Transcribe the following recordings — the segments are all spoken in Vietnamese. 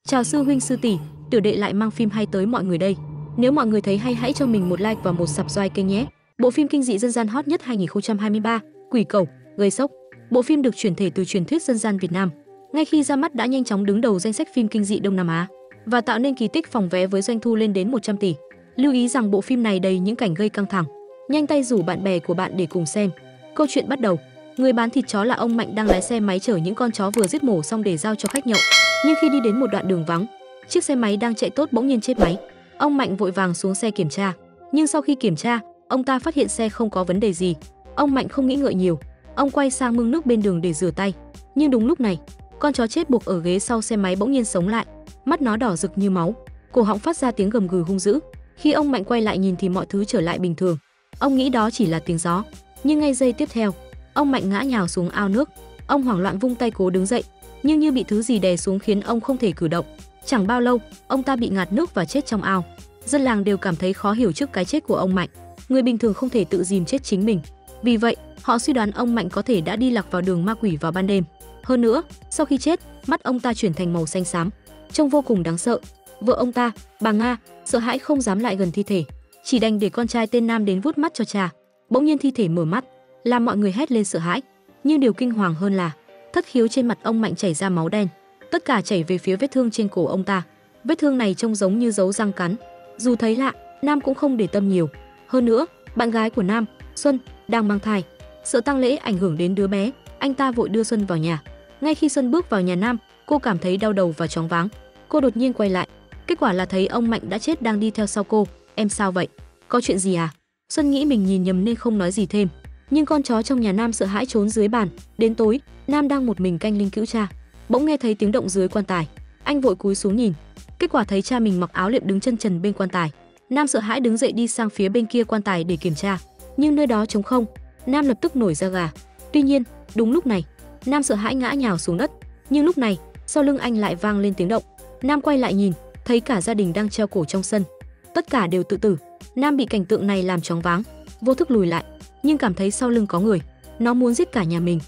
Chào sư huynh sư tỷ, tiểu đệ lại mang phim hay tới mọi người đây. Nếu mọi người thấy hay hãy cho mình một like và một subscribe kênh nhé. Bộ phim kinh dị dân gian hot nhất 2023, Quỷ Cẩu, gây sốc. Bộ phim được chuyển thể từ truyền thuyết dân gian Việt Nam. Ngay khi ra mắt đã nhanh chóng đứng đầu danh sách phim kinh dị Đông Nam Á và tạo nên kỳ tích phòng vé với doanh thu lên đến 100 tỷ. Lưu ý rằng bộ phim này đầy những cảnh gây căng thẳng. Nhanh tay rủ bạn bè của bạn để cùng xem. Câu chuyện bắt đầu. Người bán thịt chó là ông Mạnh đang lái xe máy chở những con chó vừa giết mổ xong để giao cho khách nhậu. Nhưng khi đi đến một đoạn đường vắng, chiếc xe máy đang chạy tốt bỗng nhiên chết máy. Ông Mạnh vội vàng xuống xe kiểm tra, nhưng sau khi kiểm tra, ông ta phát hiện xe không có vấn đề gì. Ông Mạnh không nghĩ ngợi nhiều, ông quay sang mương nước bên đường để rửa tay. Nhưng đúng lúc này, con chó chết buộc ở ghế sau xe máy bỗng nhiên sống lại, mắt nó đỏ rực như máu, cổ họng phát ra tiếng gầm gừ hung dữ. Khi ông Mạnh quay lại nhìn thì mọi thứ trở lại bình thường. Ông nghĩ đó chỉ là tiếng gió, nhưng ngay giây tiếp theo, ông Mạnh ngã nhào xuống ao nước. Ông hoảng loạn vung tay cố đứng dậy, nhưng như bị thứ gì đè xuống khiến ông không thể cử động. Chẳng bao lâu, ông ta bị ngạt nước và chết trong ao. Dân làng đều cảm thấy khó hiểu trước cái chết của ông Mạnh. Người bình thường không thể tự dìm chết chính mình. Vì vậy, họ suy đoán ông Mạnh có thể đã đi lạc vào đường ma quỷ vào ban đêm. Hơn nữa, sau khi chết, mắt ông ta chuyển thành màu xanh xám, trông vô cùng đáng sợ. Vợ ông ta, bà Nga, sợ hãi không dám lại gần thi thể, chỉ đành để con trai tên Nam đến vuốt mắt cho cha. Bỗng nhiên thi thể mở mắt, làm mọi người hét lên sợ hãi. Nhưng điều kinh hoàng hơn là thất khiếu trên mặt ông Mạnh chảy ra máu đen, tất cả chảy về phía vết thương trên cổ ông ta. Vết thương này trông giống như dấu răng cắn. Dù thấy lạ, Nam cũng không để tâm nhiều. Hơn nữa, bạn gái của Nam, Xuân, đang mang thai. Sợ tang lễ ảnh hưởng đến đứa bé, anh ta vội đưa Xuân vào nhà. Ngay khi Xuân bước vào nhà Nam, cô cảm thấy đau đầu và choáng váng. Cô đột nhiên quay lại, kết quả là thấy ông Mạnh đã chết đang đi theo sau cô. Em sao vậy? Có chuyện gì à? Xuân nghĩ mình nhìn nhầm nên không nói gì thêm. Nhưng con chó trong nhà Nam sợ hãi trốn dưới bàn. Đến tối, Nam đang một mình canh linh cữu cha, bỗng nghe thấy tiếng động dưới quan tài. Anh vội cúi xuống nhìn, kết quả thấy cha mình mặc áo liệm đứng chân trần bên quan tài. Nam sợ hãi đứng dậy đi sang phía bên kia quan tài để kiểm tra, nhưng nơi đó trống không. Nam lập tức nổi da gà. Tuy nhiên, đúng lúc này, Nam sợ hãi ngã nhào xuống đất. Nhưng lúc này, sau lưng anh lại vang lên tiếng động. Nam quay lại nhìn, thấy cả gia đình đang treo cổ trong sân. Tất cả đều tự tử. Nam bị cảnh tượng này làm choáng váng, vô thức lùi lại, nhưng cảm thấy sau lưng có người. Nó muốn giết cả nhà mình.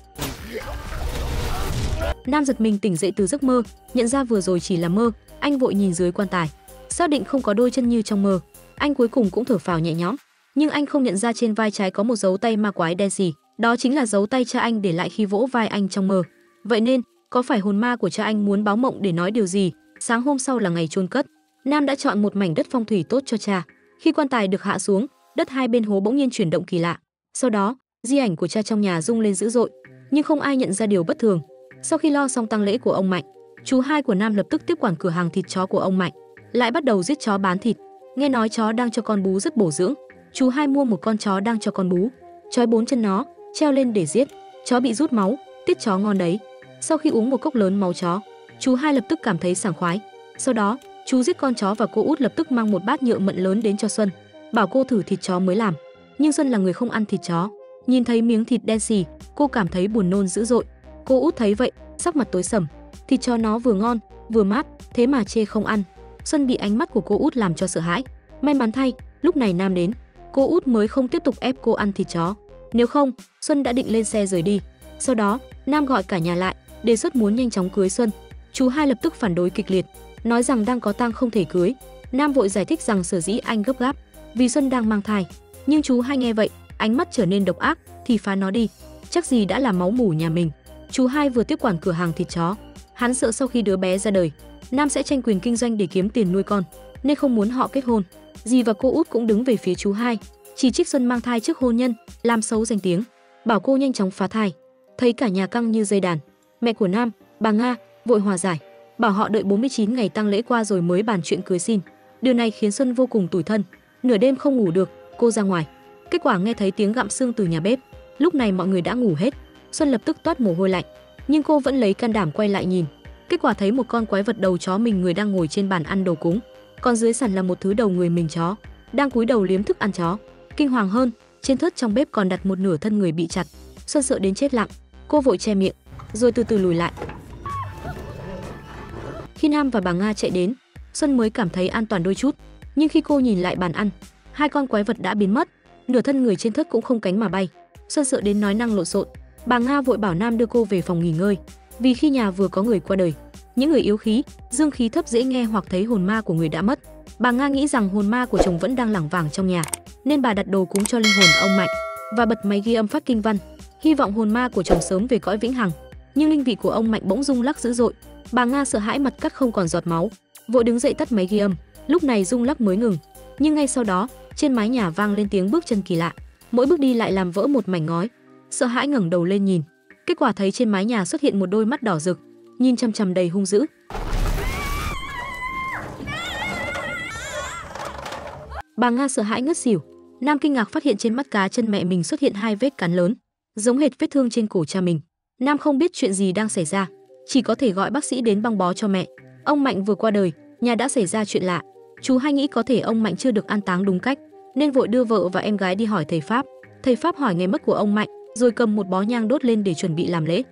Nam giật mình tỉnh dậy từ giấc mơ, nhận ra vừa rồi chỉ là mơ. Anh vội nhìn dưới quan tài, xác định không có đôi chân như trong mơ. Anh cuối cùng cũng thở phào nhẹ nhõm, nhưng anh không nhận ra trên vai trái có một dấu tay ma quái đen sì. Đó chính là dấu tay cha anh để lại khi vỗ vai anh trong mơ. Vậy nên, có phải hồn ma của cha anh muốn báo mộng để nói điều gì? Sáng hôm sau là ngày chôn cất. Nam đã chọn một mảnh đất phong thủy tốt cho cha. Khi quan tài được hạ xuống, đất hai bên hố bỗng nhiên chuyển động kỳ lạ. Sau đó, di ảnh của cha trong nhà rung lên dữ dội, nhưng không ai nhận ra điều bất thường. Sau khi lo xong tang lễ của ông Mạnh, chú hai của Nam lập tức tiếp quản cửa hàng thịt chó của ông Mạnh, lại bắt đầu giết chó bán thịt. Nghe nói chó đang cho con bú rất bổ dưỡng, chú hai mua một con chó đang cho con bú, trói 4 chân nó, treo lên để giết. Chó bị rút máu, tiết chó ngon đấy. Sau khi uống một cốc lớn máu chó, chú hai lập tức cảm thấy sảng khoái. Sau đó, chú giết con chó và cô út lập tức mang một bát nhựa mận lớn đến cho Xuân, bảo cô thử thịt chó mới làm. Nhưng Xuân là người không ăn thịt chó, nhìn thấy miếng thịt đen xì, cô cảm thấy buồn nôn dữ dội. Cô út thấy vậy, sắc mặt tối sầm. Thịt chó nó vừa ngon, vừa mát, thế mà chê không ăn. Xuân bị ánh mắt của cô út làm cho sợ hãi. May mắn thay, lúc này Nam đến, cô út mới không tiếp tục ép cô ăn thịt chó. Nếu không, Xuân đã định lên xe rời đi. Sau đó, Nam gọi cả nhà lại, đề xuất muốn nhanh chóng cưới Xuân. Chú hai lập tức phản đối kịch liệt, nói rằng đang có tang không thể cưới. Nam vội giải thích rằng sở dĩ anh gấp gáp vì Xuân đang mang thai. Nhưng chú hai nghe vậy, ánh mắt trở nên độc ác, thì phá nó đi, chắc gì đã là máu mủ nhà mình. Chú hai vừa tiếp quản cửa hàng thịt chó, hắn sợ sau khi đứa bé ra đời, Nam sẽ tranh quyền kinh doanh để kiếm tiền nuôi con, nên không muốn họ kết hôn. Dì và cô út cũng đứng về phía chú hai, chỉ trích Xuân mang thai trước hôn nhân, làm xấu danh tiếng, bảo cô nhanh chóng phá thai. Thấy cả nhà căng như dây đàn, mẹ của Nam, bà Nga, vội hòa giải, bảo họ đợi 49 ngày tang lễ qua rồi mới bàn chuyện cưới xin. Điều này khiến Xuân vô cùng tủi thân, nửa đêm không ngủ được, cô ra ngoài. Kết quả nghe thấy tiếng gặm xương từ nhà bếp. Lúc này mọi người đã ngủ hết. Xuân lập tức toát mồ hôi lạnh, nhưng cô vẫn lấy can đảm quay lại nhìn. Kết quả thấy một con quái vật đầu chó mình người đang ngồi trên bàn ăn đồ cúng, còn dưới sàn là một thứ đầu người mình chó, đang cúi đầu liếm thức ăn chó. Kinh hoàng hơn, trên thớt trong bếp còn đặt một nửa thân người bị chặt. Xuân sợ đến chết lặng, cô vội che miệng, rồi từ từ lùi lại. Khi Nam và bà Nga chạy đến, Xuân mới cảm thấy an toàn đôi chút. Nhưng khi cô nhìn lại bàn ăn, hai con quái vật đã biến mất, nửa thân người trên thớt cũng không cánh mà bay. Xuân sợ đến nói năng lộn xộn. Bà Nga vội bảo Nam đưa cô về phòng nghỉ ngơi, vì khi nhà vừa có người qua đời, Những người yếu khí, dương khí thấp dễ nghe hoặc thấy hồn ma của người đã mất. Bà Nga nghĩ rằng hồn ma của chồng vẫn đang lảng vảng trong nhà, nên bà đặt đồ cúng cho linh hồn ông Mạnh và bật máy ghi âm phát kinh văn, hy vọng hồn ma của chồng sớm về cõi vĩnh hằng. Nhưng linh vị của ông Mạnh bỗng rung lắc dữ dội. Bà Nga sợ hãi mặt cắt không còn giọt máu, vội đứng dậy tắt máy ghi âm. Lúc này rung lắc mới ngừng, nhưng ngay sau đó, trên mái nhà vang lên tiếng bước chân kỳ lạ. Mỗi bước đi lại làm vỡ một mảnh ngói. Sợ hãi ngẩng đầu lên nhìn, kết quả thấy trên mái nhà xuất hiện một đôi mắt đỏ rực, nhìn chằm chằm đầy hung dữ. Bà Nga sợ hãi ngất xỉu. Nam kinh ngạc phát hiện trên mắt cá chân mẹ mình xuất hiện 2 vết cắn lớn, giống hệt vết thương trên cổ cha mình. Nam không biết chuyện gì đang xảy ra, chỉ có thể gọi bác sĩ đến băng bó cho mẹ. Ông Mạnh vừa qua đời, nhà đã xảy ra chuyện lạ. Chú hay nghĩ có thể ông Mạnh chưa được an táng đúng cách, nên vội đưa vợ và em gái đi hỏi thầy Pháp. Thầy Pháp hỏi ngày mất của ông Mạnh, rồi cầm một bó nhang đốt lên để chuẩn bị làm lễ.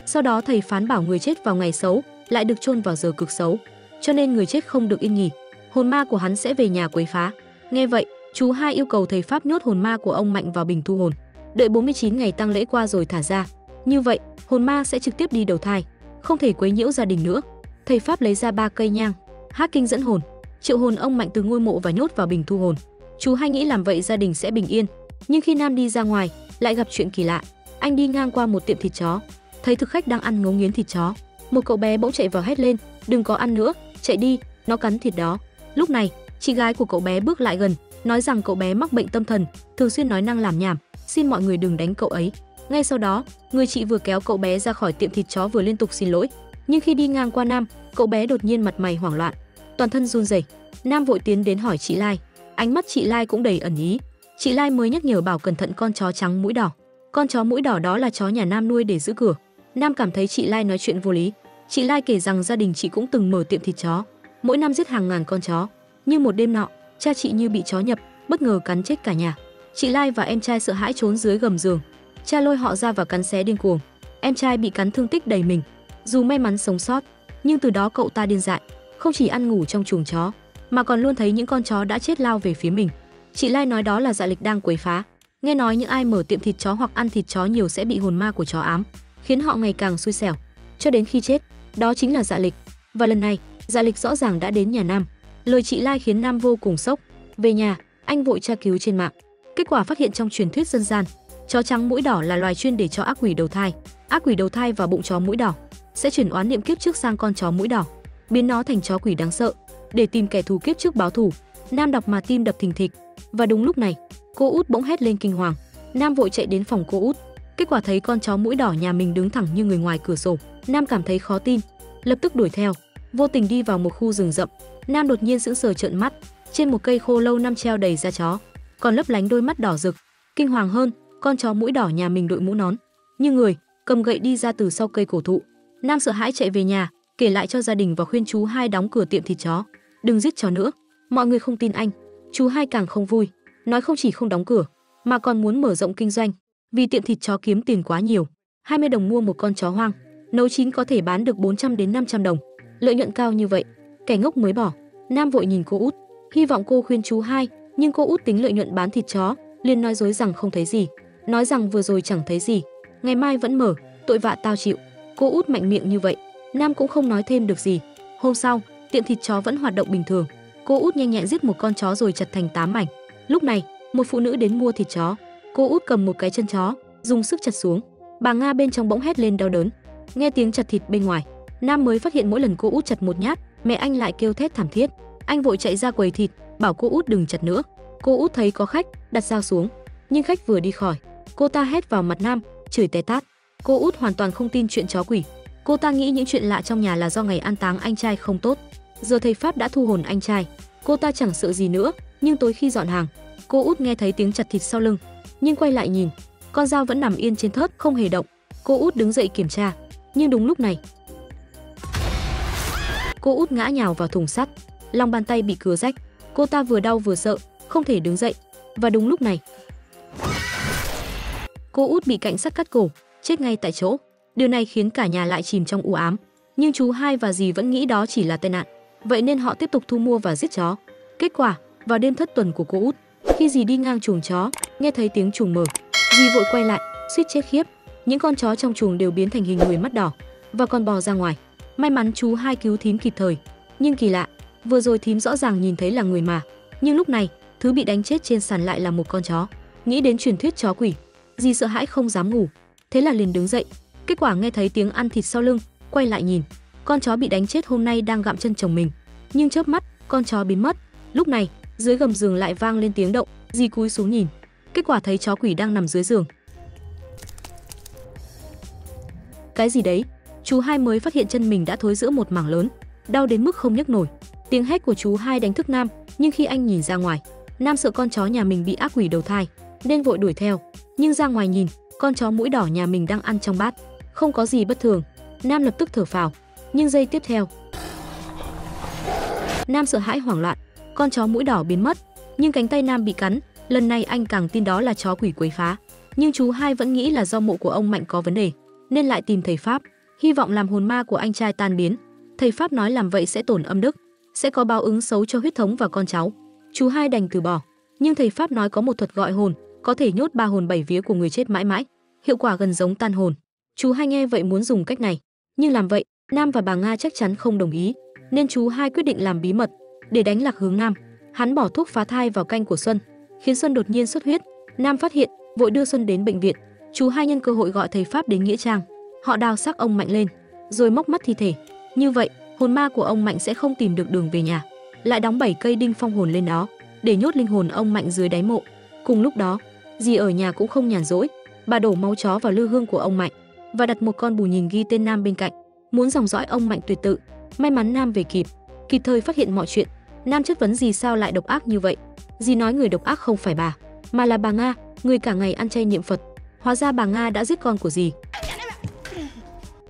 Sau đó thầy phán bảo người chết vào ngày xấu lại được chôn vào giờ cực xấu, cho nên người chết không được yên nghỉ, hồn ma của hắn sẽ về nhà quấy phá. Nghe vậy, chú Hai yêu cầu thầy Pháp nhốt hồn ma của ông Mạnh vào bình thu hồn, đợi 49 ngày tang lễ qua rồi thả ra. Như vậy, hồn ma sẽ trực tiếp đi đầu thai, không thể quấy nhiễu gia đình nữa. Thầy Pháp lấy ra 3 cây nhang, hát kinh dẫn hồn, triệu hồn ông Mạnh từ ngôi mộ và nhốt vào bình thu hồn. Chú Hai nghĩ làm vậy gia đình sẽ bình yên, nhưng khi Nam đi ra ngoài, lại gặp chuyện kỳ lạ. Anh đi ngang qua một tiệm thịt chó, thấy thực khách đang ăn ngấu nghiến thịt chó. Một cậu bé bỗng chạy vào hét lên, đừng có ăn nữa, chạy đi, nó cắn thịt đó. Lúc này, chị gái của cậu bé bước lại gần, nói rằng cậu bé mắc bệnh tâm thần, thường xuyên nói năng làm nhảm, xin mọi người đừng đánh cậu ấy. Ngay sau đó, người chị vừa kéo cậu bé ra khỏi tiệm thịt chó vừa liên tục xin lỗi. Nhưng khi đi ngang qua Nam, cậu bé đột nhiên mặt mày hoảng loạn, toàn thân run rẩy. Nam vội tiến đến hỏi chị Lai, ánh mắt chị Lai cũng đầy ẩn ý. Chị Lai mới nhắc nhở bảo cẩn thận con chó trắng mũi đỏ. Con chó mũi đỏ đó là chó nhà Nam nuôi để giữ cửa. Nam cảm thấy chị Lai nói chuyện vô lý. Chị Lai kể rằng gia đình chị cũng từng mở tiệm thịt chó, mỗi năm giết hàng ngàn con chó. Nhưng một đêm nọ, cha chị như bị chó nhập, bất ngờ cắn chết cả nhà. Chị Lai và em trai sợ hãi trốn dưới gầm giường. Cha lôi họ ra và cắn xé điên cuồng. Em trai bị cắn thương tích đầy mình, dù may mắn sống sót, nhưng từ đó cậu ta điên dại, không chỉ ăn ngủ trong chuồng chó, mà còn luôn thấy những con chó đã chết lao về phía mình. Chị Lai nói đó là dạ lịch đang quấy phá. Nghe nói những ai mở tiệm thịt chó hoặc ăn thịt chó nhiều sẽ bị hồn ma của chó ám, khiến họ ngày càng xui xẻo, cho đến khi chết. Đó chính là dạ lịch. Và lần này, dạ lịch rõ ràng đã đến nhà Nam. Lời chị Lai khiến Nam vô cùng sốc. Về nhà, anh vội tra cứu trên mạng. Kết quả phát hiện trong truyền thuyết dân gian, chó trắng mũi đỏ là loài chuyên để cho ác quỷ đầu thai. Ác quỷ đầu thai vào bụng chó mũi đỏ sẽ chuyển oán niệm kiếp trước sang con chó mũi đỏ, biến nó thành chó quỷ đáng sợ để tìm kẻ thù kiếp trước báo thù. Nam đọc mà tim đập thình thịch. Và đúng lúc này, cô Út bỗng hét lên kinh hoàng. Nam vội chạy đến phòng cô Út. Kết quả thấy con chó mũi đỏ nhà mình đứng thẳng như người ngoài cửa sổ. Nam cảm thấy khó tin, lập tức đuổi theo. Vô tình đi vào một khu rừng rậm, Nam đột nhiên sững sờ trợn mắt. Trên một cây khô lâu năm treo đầy da chó, còn lấp lánh đôi mắt đỏ rực. Kinh hoàng hơn, con chó mũi đỏ nhà mình đội mũ nón, như người, cầm gậy đi ra từ sau cây cổ thụ. Nam sợ hãi chạy về nhà, kể lại cho gia đình và khuyên chú Hai đóng cửa tiệm thịt chó, đừng giết chó nữa. Mọi người không tin anh. Chú Hai càng không vui, nói không chỉ không đóng cửa, mà còn muốn mở rộng kinh doanh, vì tiệm thịt chó kiếm tiền quá nhiều. 20 đồng mua một con chó hoang, nấu chín có thể bán được 400 đến 500 đồng. Lợi nhuận cao như vậy, kẻ ngốc mới bỏ. Nam vội nhìn cô Út, hy vọng cô khuyên chú Hai, nhưng cô Út tính lợi nhuận bán thịt chó, liền nói dối rằng không thấy gì, nói rằng vừa rồi chẳng thấy gì, ngày mai vẫn mở, tội vạ tao chịu. Cô Út mạnh miệng như vậy, Nam cũng không nói thêm được gì. Hôm sau, tiệm thịt chó vẫn hoạt động bình thường. Cô Út nhanh nhẹn giết một con chó rồi chặt thành 8 mảnh. Lúc này, một phụ nữ đến mua thịt chó. Cô Út cầm một cái chân chó, dùng sức chặt xuống. Bà Nga bên trong bỗng hét lên đau đớn. Nghe tiếng chặt thịt bên ngoài, Nam mới phát hiện mỗi lần cô Út chặt một nhát, mẹ anh lại kêu thét thảm thiết. Anh vội chạy ra quầy thịt, bảo cô Út đừng chặt nữa. Cô Út thấy có khách, đặt dao xuống, nhưng khách vừa đi khỏi, cô ta hét vào mặt Nam, chửi té tát. Cô Út hoàn toàn không tin chuyện chó quỷ. Cô ta nghĩ những chuyện lạ trong nhà là do ngày an táng anh trai không tốt. Giờ thầy Pháp đã thu hồn anh trai, cô ta chẳng sợ gì nữa. Nhưng tối khi dọn hàng, cô Út nghe thấy tiếng chặt thịt sau lưng, nhưng quay lại nhìn, con dao vẫn nằm yên trên thớt không hề động. Cô Út đứng dậy kiểm tra, nhưng đúng lúc này, cô Út ngã nhào vào thùng sắt, lòng bàn tay bị cứa rách. Cô ta vừa đau vừa sợ, không thể đứng dậy. Và đúng lúc này, cô Út bị cảnh sát cắt cổ, chết ngay tại chỗ. Điều này khiến cả nhà lại chìm trong u ám. Nhưng chú Hai và dì vẫn nghĩ đó chỉ là tai nạn, vậy nên họ tiếp tục thu mua và giết chó. Kết quả, vào đêm thất tuần của cô Út, khi dì đi ngang chuồng chó, nghe thấy tiếng chuồng mở, dì vội quay lại, suýt chết khiếp. Những con chó trong chuồng đều biến thành hình người mắt đỏ và còn bò ra ngoài. May mắn chú Hai cứu thím kịp thời. Nhưng kỳ lạ, vừa rồi thím rõ ràng nhìn thấy là người mà, nhưng lúc này, thứ bị đánh chết trên sàn lại là một con chó. Nghĩ đến truyền thuyết chó quỷ, dì sợ hãi không dám ngủ, thế là liền đứng dậy. Kết quả nghe thấy tiếng ăn thịt sau lưng, quay lại nhìn, con chó bị đánh chết hôm nay đang gặm chân chồng mình. Nhưng chớp mắt, con chó biến mất. Lúc này, dưới gầm giường lại vang lên tiếng động, dì cúi xuống nhìn, kết quả thấy chó quỷ đang nằm dưới giường. Cái gì đấy? Chú Hai mới phát hiện chân mình đã thối rữa một mảng lớn, đau đến mức không nhấc nổi. Tiếng hét của chú Hai đánh thức Nam, nhưng khi anh nhìn ra ngoài, Nam sợ con chó nhà mình bị ác quỷ đầu thai, nên vội đuổi theo. Nhưng ra ngoài nhìn, con chó mũi đỏ nhà mình đang ăn trong bát, không có gì bất thường. Nam lập tức thở phào, nhưng giây tiếp theo, Nam sợ hãi hoảng loạn, con chó mũi đỏ biến mất, nhưng cánh tay Nam bị cắn. Lần này anh càng tin đó là chó quỷ quấy phá, nhưng chú Hai vẫn nghĩ là do mộ của ông Mạnh có vấn đề, nên lại tìm thầy pháp, hy vọng làm hồn ma của anh trai tan biến. Thầy pháp nói làm vậy sẽ tổn âm đức, sẽ có báo ứng xấu cho huyết thống và con cháu. Chú Hai đành từ bỏ, nhưng thầy pháp nói có một thuật gọi hồn, có thể nhốt 3 hồn 7 vía của người chết mãi mãi, hiệu quả gần giống tan hồn. Chú Hai nghe vậy muốn dùng cách này, nhưng làm vậy Nam và bà Nga chắc chắn không đồng ý, nên chú Hai quyết định làm bí mật để đánh lạc hướng Nam. Hắn bỏ thuốc phá thai vào canh của Xuân, khiến Xuân đột nhiên xuất huyết. Nam phát hiện, vội đưa Xuân đến bệnh viện. Chú Hai nhân cơ hội gọi thầy pháp đến nghĩa trang. Họ đào xác ông Mạnh lên, rồi móc mắt thi thể. Như vậy, hồn ma của ông Mạnh sẽ không tìm được đường về nhà. Lại đóng 7 cây đinh phong hồn lên đó, để nhốt linh hồn ông Mạnh dưới đáy mộ. Cùng lúc đó, dì ở nhà cũng không nhàn rỗi, bà đổ máu chó vào lư hương của ông Mạnh và đặt một con bù nhìn ghi tên Nam bên cạnh, muốn dòng dõi ông Mạnh tuyệt tự. May mắn Nam về kịp thời phát hiện mọi chuyện. Nam chất vấn dì sao lại độc ác như vậy. Dì nói người độc ác không phải bà, mà là bà Nga, người cả ngày ăn chay niệm Phật. Hóa ra bà Nga đã giết con của dì,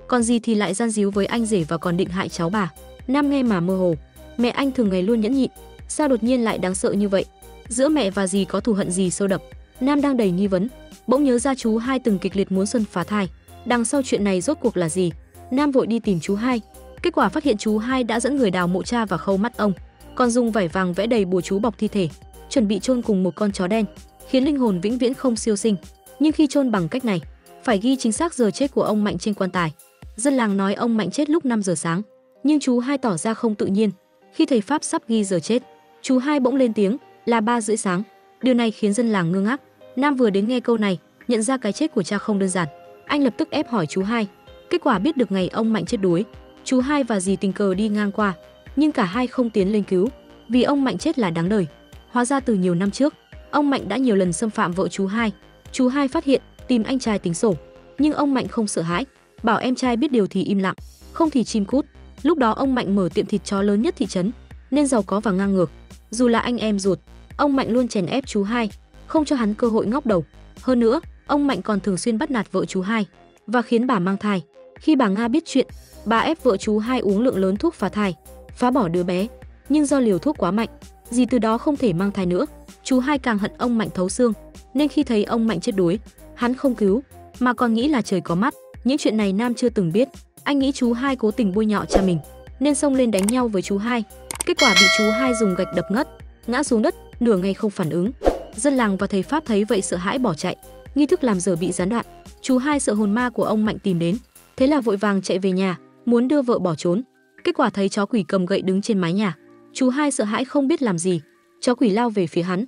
còn dì thì lại gian díu với anh rể và còn định hại cháu bà. Nam nghe mà mơ hồ, mẹ anh thường ngày luôn nhẫn nhịn, sao đột nhiên lại đáng sợ như vậy? Giữa mẹ và dì có thù hận gì sâu đậm? Nam đang đầy nghi vấn, bỗng nhớ ra chú Hai từng kịch liệt muốn Xuân phá thai. Đằng sau chuyện này rốt cuộc là gì? Nam vội đi tìm chú Hai, kết quả phát hiện chú Hai đã dẫn người đào mộ cha và khâu mắt ông, còn dùng vải vàng vẽ đầy bùa chú bọc thi thể, chuẩn bị chôn cùng một con chó đen, khiến linh hồn vĩnh viễn không siêu sinh. Nhưng khi chôn bằng cách này, phải ghi chính xác giờ chết của ông Mạnh trên quan tài. Dân làng nói ông Mạnh chết lúc 5 giờ sáng, nhưng chú Hai tỏ ra không tự nhiên. Khi thầy pháp sắp ghi giờ chết, chú Hai bỗng lên tiếng là 3 rưỡi sáng. Điều này khiến dân làng ngơ ngác. Nam vừa đến nghe câu này, nhận ra cái chết của cha không đơn giản. Anh lập tức ép hỏi chú Hai. Kết quả biết được ngày ông Mạnh chết đuối, chú Hai và dì tình cờ đi ngang qua, nhưng cả hai không tiến lên cứu, vì ông Mạnh chết là đáng đời. Hóa ra từ nhiều năm trước, ông Mạnh đã nhiều lần xâm phạm vợ chú Hai. Chú Hai phát hiện, tìm anh trai tính sổ, nhưng ông Mạnh không sợ hãi, bảo em trai biết điều thì im lặng, không thì chim cút. Lúc đó ông Mạnh mở tiệm thịt chó lớn nhất thị trấn, nên giàu có và ngang ngược. Dù là anh em ruột, ông Mạnh luôn chèn ép chú Hai, không cho hắn cơ hội ngóc đầu. Hơn nữa, ông Mạnh còn thường xuyên bắt nạt vợ chú Hai và khiến bà mang thai. Khi bà Nga biết chuyện, bà ép vợ chú Hai uống lượng lớn thuốc phá thai, phá bỏ đứa bé. Nhưng do liều thuốc quá mạnh, dì từ đó không thể mang thai nữa. Chú Hai càng hận ông Mạnh thấu xương, nên khi thấy ông Mạnh chết đuối, hắn không cứu, mà còn nghĩ là trời có mắt. Những chuyện này Nam chưa từng biết. Anh nghĩ chú Hai cố tình bôi nhọ cha mình, nên xông lên đánh nhau với chú Hai. Kết quả bị chú Hai dùng gạch đập ngất, ngã xuống đất, nửa ngày không phản ứng. Dân làng và thầy pháp thấy vậy sợ hãi bỏ chạy, nghi thức làm giờ bị gián đoạn. Chú Hai sợ hồn ma của ông Mạnh tìm đến, thế là vội vàng chạy về nhà, muốn đưa vợ bỏ trốn. Kết quả thấy chó quỷ cầm gậy đứng trên mái nhà. Chú Hai sợ hãi không biết làm gì, chó quỷ lao về phía hắn.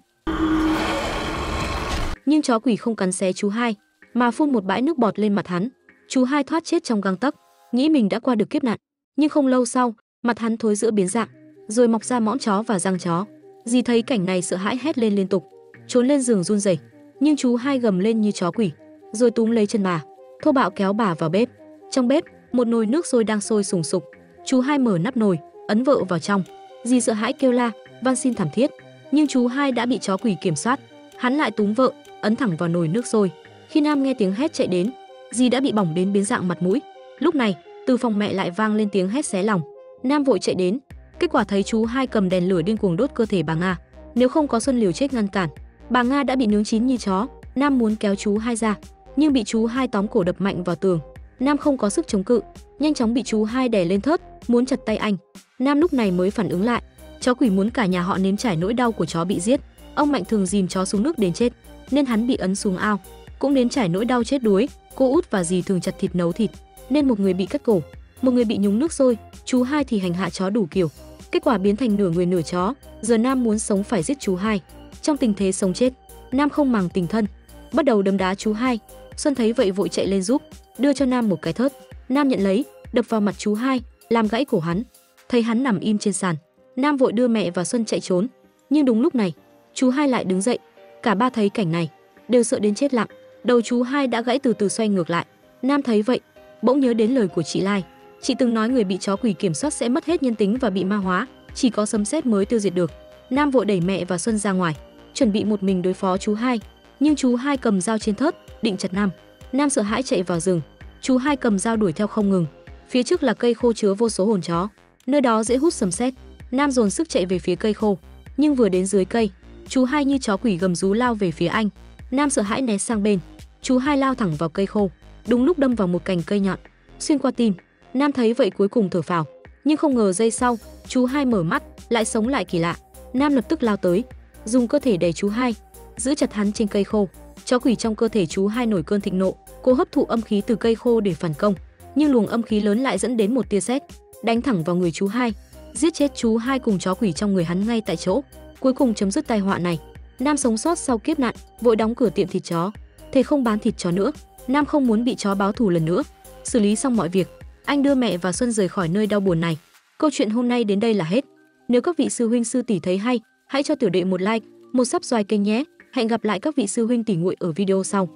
Nhưng chó quỷ không cắn xé chú Hai, mà phun một bãi nước bọt lên mặt hắn. Chú Hai thoát chết trong gang tấc, nghĩ mình đã qua được kiếp nạn. Nhưng không lâu sau, mặt hắn thối rữa biến dạng, rồi mọc ra mõm chó và răng chó. Dì thấy cảnh này sợ hãi hét lên liên tục, trốn lên giường run rẩy. Nhưng chú Hai gầm lên như chó quỷ, rồi túm lấy chân bà, thô bạo kéo bà vào bếp. Trong bếp, một nồi nước sôi đang sôi sùng sục. Chú Hai mở nắp nồi, ấn vợ vào trong. Dì sợ hãi kêu la, van xin thảm thiết. Nhưng chú Hai đã bị chó quỷ kiểm soát, hắn lại túm vợ, ấn thẳng vào nồi nước sôi. Khi Nam nghe tiếng hét chạy đến, dì đã bị bỏng đến biến dạng mặt mũi. Lúc này, từ phòng mẹ lại vang lên tiếng hét xé lòng. Nam vội chạy đến, kết quả thấy chú Hai cầm đèn lửa điên cuồng đốt cơ thể bà Nga. Nếu không có Xuân liều chết ngăn cản, bà Nga đã bị nướng chín như chó. Nam muốn kéo chú Hai ra, nhưng bị chú Hai tóm cổ đập mạnh vào tường. Nam không có sức chống cự, nhanh chóng bị chú Hai đè lên thớt, muốn chặt tay anh. Nam lúc này mới phản ứng lại, chó quỷ muốn cả nhà họ nếm trải nỗi đau của chó bị giết. Ông Mạnh thường dìm chó xuống nước đến chết, nên hắn bị ấn xuống ao. cũng đến trải nỗi đau chết đuối. Cô út và dì thường chặt thịt nấu thịt, nên một người bị cắt cổ, một người bị nhúng nước sôi, chú hai thì hành hạ chó đủ kiểu. Kết quả biến thành nửa người nửa chó. Giờ Nam muốn sống phải giết chú hai. Trong tình thế sống chết, Nam không màng tình thân, bắt đầu đấm đá chú hai. Xuân thấy vậy vội chạy lên giúp, đưa cho Nam một cái thớt. Nam nhận lấy, đập vào mặt chú hai, làm gãy cổ hắn. Thấy hắn nằm im trên sàn, Nam vội đưa mẹ và Xuân chạy trốn. Nhưng đúng lúc này, chú hai lại đứng dậy. Cả ba thấy cảnh này, đều sợ đến chết lặng. Đầu chú hai đã gãy từ từ xoay ngược lại. Nam thấy vậy, bỗng nhớ đến lời của chị Lai. Chị từng nói người bị chó quỷ kiểm soát sẽ mất hết nhân tính và bị ma hóa, chỉ có sấm sét mới tiêu diệt được. Nam vội đẩy mẹ và Xuân ra ngoài, chuẩn bị một mình đối phó chú hai. Nhưng chú hai cầm dao trên thớt, định chặt Nam. Nam sợ hãi chạy vào rừng. Chú hai cầm dao đuổi theo không ngừng. Phía trước là cây khô chứa vô số hồn chó, nơi đó dễ hút sấm sét. Nam dồn sức chạy về phía cây khô, nhưng vừa đến dưới cây, chú hai như chó quỷ gầm rú lao về phía anh. Nam sợ hãi né sang bên. Chú hai lao thẳng vào cây khô, đúng lúc đâm vào một cành cây nhọn, xuyên qua tim. Nam thấy vậy cuối cùng thở phào, nhưng không ngờ giây sau, chú hai mở mắt, lại sống lại kỳ lạ. Nam lập tức lao tới, dùng cơ thể đè chú hai, giữ chặt hắn trên cây khô. Chó quỷ trong cơ thể chú hai nổi cơn thịnh nộ, cố hấp thụ âm khí từ cây khô để phản công, nhưng luồng âm khí lớn lại dẫn đến một tia sét, đánh thẳng vào người chú hai, giết chết chú hai cùng chó quỷ trong người hắn ngay tại chỗ. Cuối cùng chấm dứt tai họa này. Nam sống sót sau kiếp nạn, vội đóng cửa tiệm thịt chó, thề không bán thịt chó nữa. Nam không muốn bị chó báo thù lần nữa. Xử lý xong mọi việc, anh đưa mẹ và Xuân rời khỏi nơi đau buồn này. Câu chuyện hôm nay đến đây là hết. Nếu các vị sư huynh sư tỷ thấy hay, hãy cho tiểu đệ một like, một subscribe kênh nhé. Hẹn gặp lại các vị sư huynh tỷ muội ở video sau.